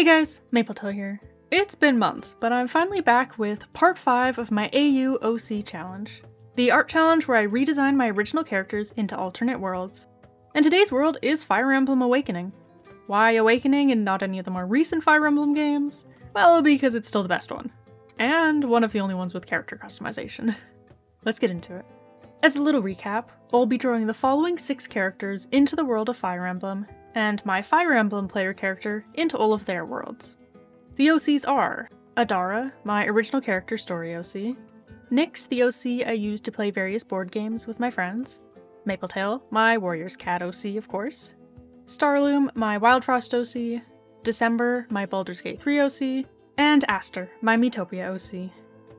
Hey guys, Mapletail here. It's been months, but I'm finally back with part 5 of my AU OC challenge. The art challenge where I redesigned my original characters into alternate worlds. And today's world is Fire Emblem Awakening. Why Awakening and not any of the more recent Fire Emblem games? Well, because it's still the best one. And one of the only ones with character customization. Let's get into it. As a little recap, I'll be drawing the following 6 characters into the world of Fire Emblem, and my Fire Emblem player character into all of their worlds. The OCs are Adara, my original character story OC, Nyx, the OC I used to play various board games with my friends, Mapletail, my Warrior's Cat OC of course, Starloom, my Wild Frost OC, December, my Baldur's Gate 3 OC, and Aster, my Miitopia OC.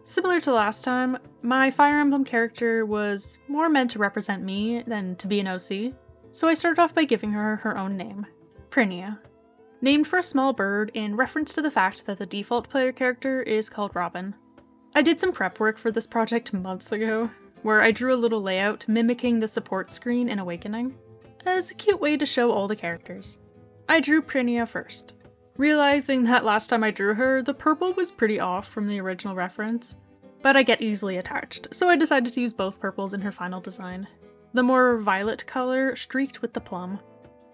Similar to last time, my Fire Emblem character was more meant to represent me than to be an OC, so I started off by giving her her own name, Prinia. Named for a small bird in reference to the fact that the default player character is called Robin. I did some prep work for this project months ago, where I drew a little layout mimicking the support screen in Awakening, as a cute way to show all the characters. I drew Prinia first, realizing that last time I drew her, the purple was pretty off from the original reference, but I get easily attached, so I decided to use both purples in her final design. The more violet color streaked with the plum.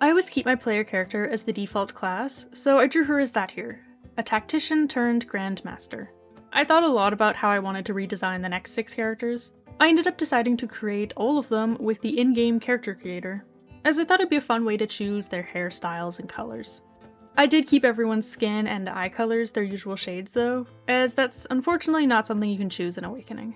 I always keep my player character as the default class, so I drew her as that here, a tactician turned grandmaster. I thought a lot about how I wanted to redesign the next 6 characters. I ended up deciding to create all of them with the in-game character creator, as I thought it'd be a fun way to choose their hairstyles and colors. I did keep everyone's skin and eye colors their usual shades though, as that's unfortunately not something you can choose in Awakening.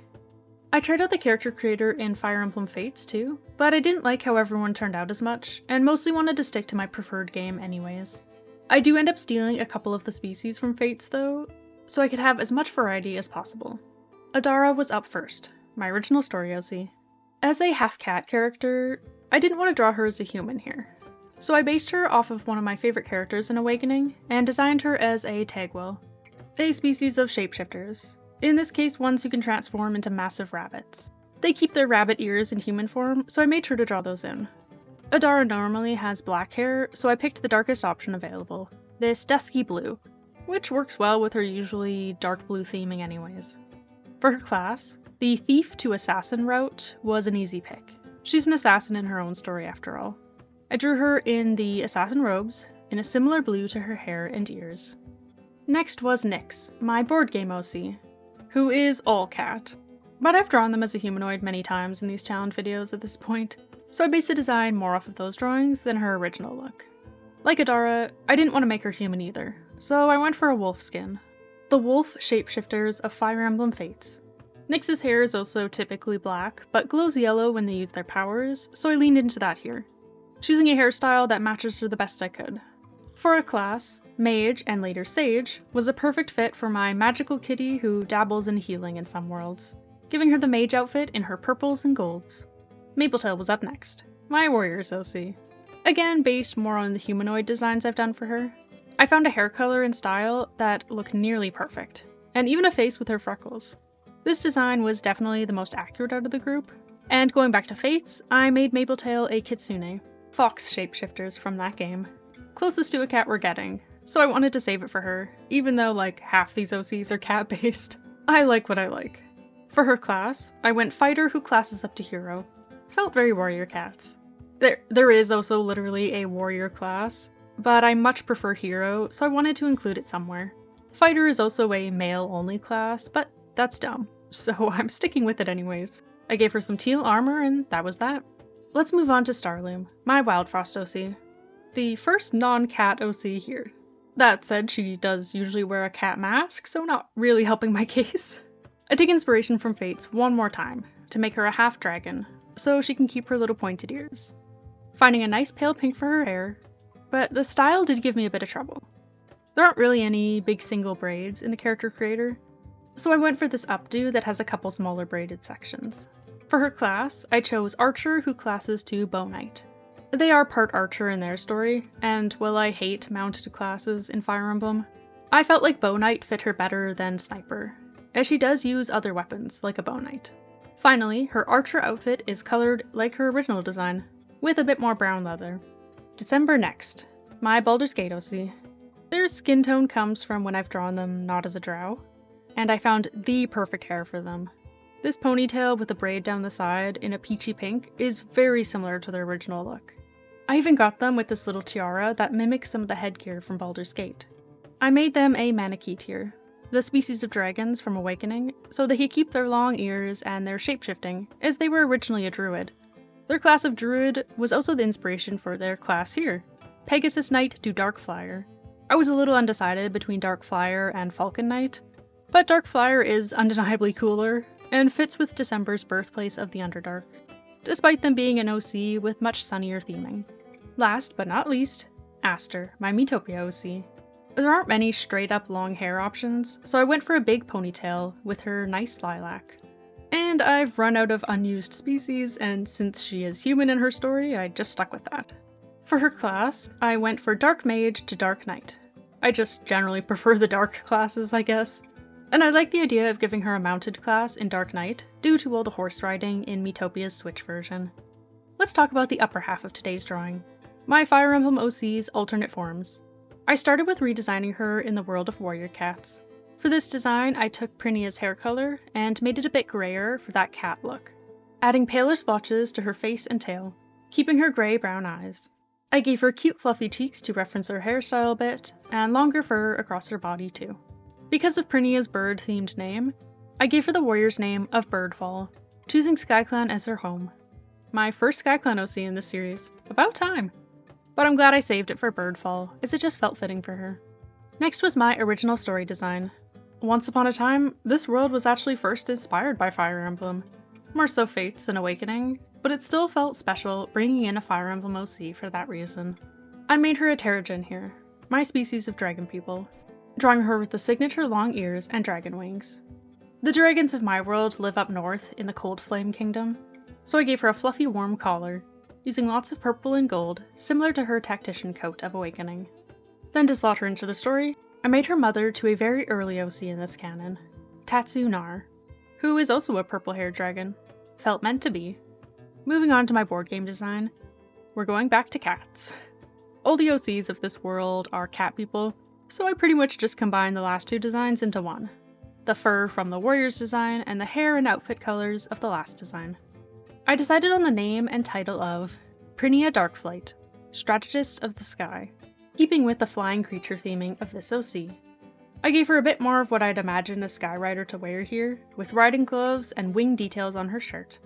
I tried out the character creator in Fire Emblem Fates too, but I didn't like how everyone turned out as much, and mostly wanted to stick to my preferred game anyways. I do end up stealing a couple of the species from Fates though, so I could have as much variety as possible. Adara was up first, my original story OC. As a half-cat character, I didn't want to draw her as a human here, so I based her off of one of my favorite characters in Awakening, and designed her as a Tagwell, a species of shapeshifters. In this case, ones who can transform into massive rabbits. They keep their rabbit ears in human form, so I made sure to draw those in. Adara normally has black hair, so I picked the darkest option available, this dusky blue, which works well with her usually dark blue theming anyways. For her class, the thief to assassin route was an easy pick. She's an assassin in her own story after all. I drew her in the assassin robes, in a similar blue to her hair and ears. Next was Nyx, my board game OC, who is all cat, but I've drawn them as a humanoid many times in these challenge videos at this point, so I based the design more off of those drawings than her original look. Like Adara, I didn't want to make her human either, so I went for a wolf skin. The wolf shapeshifters of Fire Emblem Fates. Nyx's hair is also typically black, but glows yellow when they use their powers, so I leaned into that here, choosing a hairstyle that matches her the best I could. For a class, Mage, and later Sage, was a perfect fit for my magical kitty who dabbles in healing in some worlds, giving her the mage outfit in her purples and golds. Mapletail was up next, my Warrior's OC. Again, based more on the humanoid designs I've done for her. I found a hair color and style that look nearly perfect, and even a face with her freckles. This design was definitely the most accurate out of the group, and going back to Fates, I made Mapletail a kitsune, fox shapeshifters from that game. Closest to a cat we're getting, so I wanted to save it for her, even though like half these OCs are cat-based. I like what I like. For her class, I went fighter who classes up to hero. Felt very warrior cats. There is also literally a warrior class, but I much prefer hero, so I wanted to include it somewhere. Fighter is also a male-only class, but that's dumb, so I'm sticking with it anyways. I gave her some teal armor, and that was that. Let's move on to Starloom, my Wild Frost OC. The first non-cat OC here. That said, she does usually wear a cat mask, so not really helping my case. I took inspiration from Fates one more time, to make her a half-dragon, so she can keep her little pointed ears. Finding a nice pale pink for her hair, but the style did give me a bit of trouble. There aren't really any big single braids in the character creator, so I went for this updo that has a couple smaller braided sections. For her class, I chose Archer who classes to Bow Knight. They are part archer in their story, and while I hate mounted classes in Fire Emblem, I felt like Bow Knight fit her better than Sniper, as she does use other weapons like a Bow Knight. Finally, her archer outfit is colored like her original design, with a bit more brown leather. December next, my Baldur's Gate OC. Their skin tone comes from when I've drawn them not as a drow, and I found the perfect hair for them. This ponytail with a braid down the side in a peachy pink is very similar to their original look. I even got them with this little tiara that mimics some of the headgear from Baldur's Gate. I made them a Manakete, the species of dragons from Awakening, so they could keep their long ears and their shapeshifting, as they were originally a druid. Their class of druid was also the inspiration for their class here, Pegasus Knight to Dark Flyer. I was a little undecided between Dark Flyer and Falcon Knight, but Dark Flyer is undeniably cooler, and fits with December's birthplace of the Underdark, despite them being an OC with much sunnier theming. Last but not least, Aster, my Miitopia OC. There aren't many straight-up long hair options, so I went for a big ponytail with her nice lilac. And I've run out of unused species, and since she is human in her story, I just stuck with that. For her class, I went for Dark Mage to Dark Knight. I just generally prefer the dark classes, I guess. And I like the idea of giving her a mounted class in Dark Knight, due to all the horse riding in Miitopia's Switch version. Let's talk about the upper half of today's drawing. My Fire Emblem OC's alternate forms. I started with redesigning her in the world of warrior cats. For this design, I took Prinia's hair color and made it a bit grayer for that cat look, adding paler splotches to her face and tail, keeping her grey-brown eyes. I gave her cute fluffy cheeks to reference her hairstyle a bit, and longer fur across her body too. Because of Prinia's bird-themed name, I gave her the warrior's name of Birdfall, choosing SkyClan as her home. My first SkyClan OC in this series. About time! But I'm glad I saved it for Birdfall, as it just felt fitting for her. Next was my original story design. Once upon a time, this world was actually first inspired by Fire Emblem. More so Fates and Awakening, but it still felt special bringing in a Fire Emblem OC for that reason. I made her a Terrigen here, my species of dragon people, drawing her with the signature long ears and dragon wings. The dragons of my world live up north in the Cold Flame Kingdom, so I gave her a fluffy warm collar, using lots of purple and gold, similar to her tactician coat of Awakening. Then to slot her into the story, I made her mother to a very early OC in this canon, Tatsu Nar, who is also a purple-haired dragon. Felt meant to be. Moving on to my board game design, we're going back to cats. All the OCs of this world are cat people, so I pretty much just combined the last two designs into one. The fur from the warrior's design and the hair and outfit colors of the last design. I decided on the name and title of Prinia Darkflight, Strategist of the Sky, keeping with the flying creature theming of this OC. I gave her a bit more of what I'd imagine a sky rider to wear here, with riding gloves and wing details on her shirt.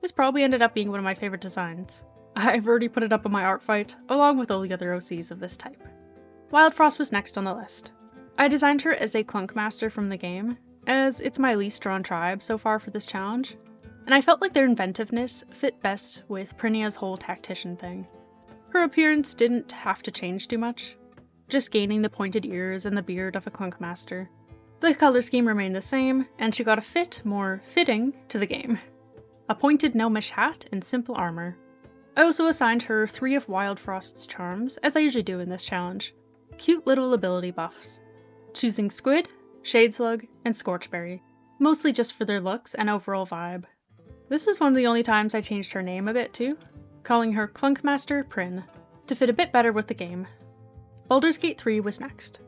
This probably ended up being one of my favorite designs. I've already put it up on my art fight, along with all the other OCs of this type. Wildfrost was next on the list. I designed her as a clunk master from the game, as it's my least drawn tribe so far for this challenge, and I felt like their inventiveness fit best with Prinia's whole tactician thing. Her appearance didn't have to change too much, just gaining the pointed ears and the beard of a clunk master. The color scheme remained the same, and she got a fit more fitting to the game. A pointed gnomish hat and simple armor. I also assigned her 3 of Wildfrost's charms, as I usually do in this challenge. Cute little ability buffs, choosing Squid, Shadeslug, and Scorchberry, mostly just for their looks and overall vibe. This is one of the only times I changed her name a bit too, calling her Clunkmaster Prin, to fit a bit better with the game. Baldur's Gate 3 was next.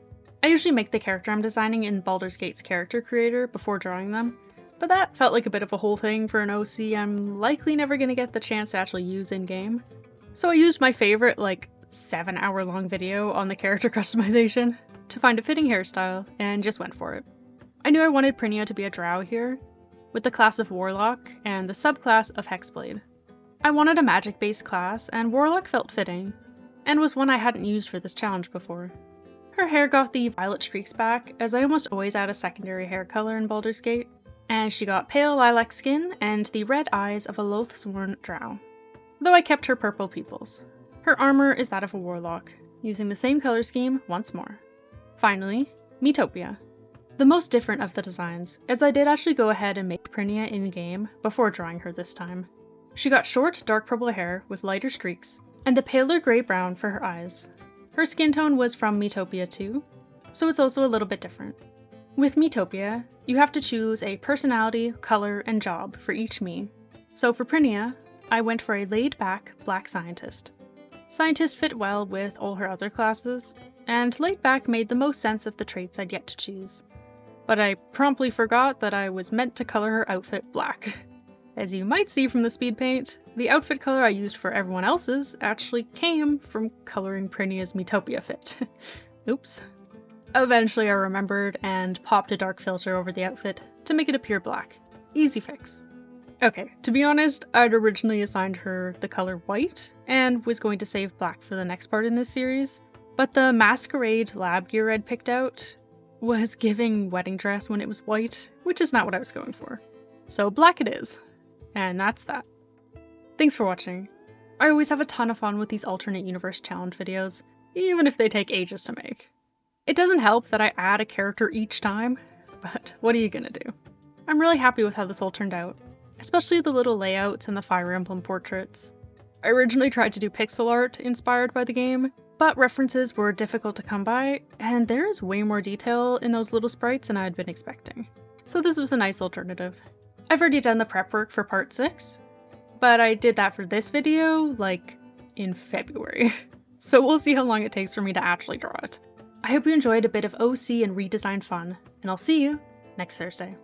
I usually make the character I'm designing in Baldur's Gate's character creator before drawing them, but that felt like a bit of a whole thing for an OC I'm likely never going to get the chance to actually use in-game. So I used my favorite 7-hour-long video on the character customization to find a fitting hairstyle, and just went for it. I knew I wanted Prinia to be a drow here, with the class of Warlock and the subclass of Hexblade. I wanted a magic-based class, and Warlock felt fitting, and was one I hadn't used for this challenge before. Her hair got the violet streaks back, as I almost always add a secondary hair color in Baldur's Gate, and she got pale lilac skin and the red eyes of a Loathsworn drow, though I kept her purple pupils. Her armor is that of a Warlock, using the same color scheme once more. Finally, Miitopia. The most different of the designs, as I did actually go ahead and make Prinia in-game before drawing her this time. She got short, dark purple hair with lighter streaks, and a paler grey-brown for her eyes. Her skin tone was from Miitopia too, so it's also a little bit different. With Miitopia, you have to choose a personality, color, and job for each Mii. So for Prinia, I went for a laid-back black scientist. Scientist fit well with all her other classes, and laid back made the most sense of the traits I'd yet to choose. But I promptly forgot that I was meant to color her outfit black. As you might see from the speed paint, the outfit color I used for everyone else's actually came from coloring Prinia's Metopia fit. Oops. Eventually I remembered and popped a dark filter over the outfit to make it appear black. Easy fix. Okay, to be honest, I'd originally assigned her the color white and was going to save black for the next part in this series, but the masquerade lab gear I'd picked out was giving wedding dress when it was white, which is not what I was going for. So black it is. And that's that. Thanks for watching. I always have a ton of fun with these alternate universe challenge videos, even if they take ages to make. It doesn't help that I add a character each time, but what are you gonna do? I'm really happy with how this all turned out, especially the little layouts and the Fire Emblem portraits. I originally tried to do pixel art inspired by the game, but references were difficult to come by, and there is way more detail in those little sprites than I had been expecting. So this was a nice alternative. I've already done the prep work for part 6, but I did that for this video, like, in February. So we'll see how long it takes for me to actually draw it. I hope you enjoyed a bit of OC and redesign fun, and I'll see you next Thursday.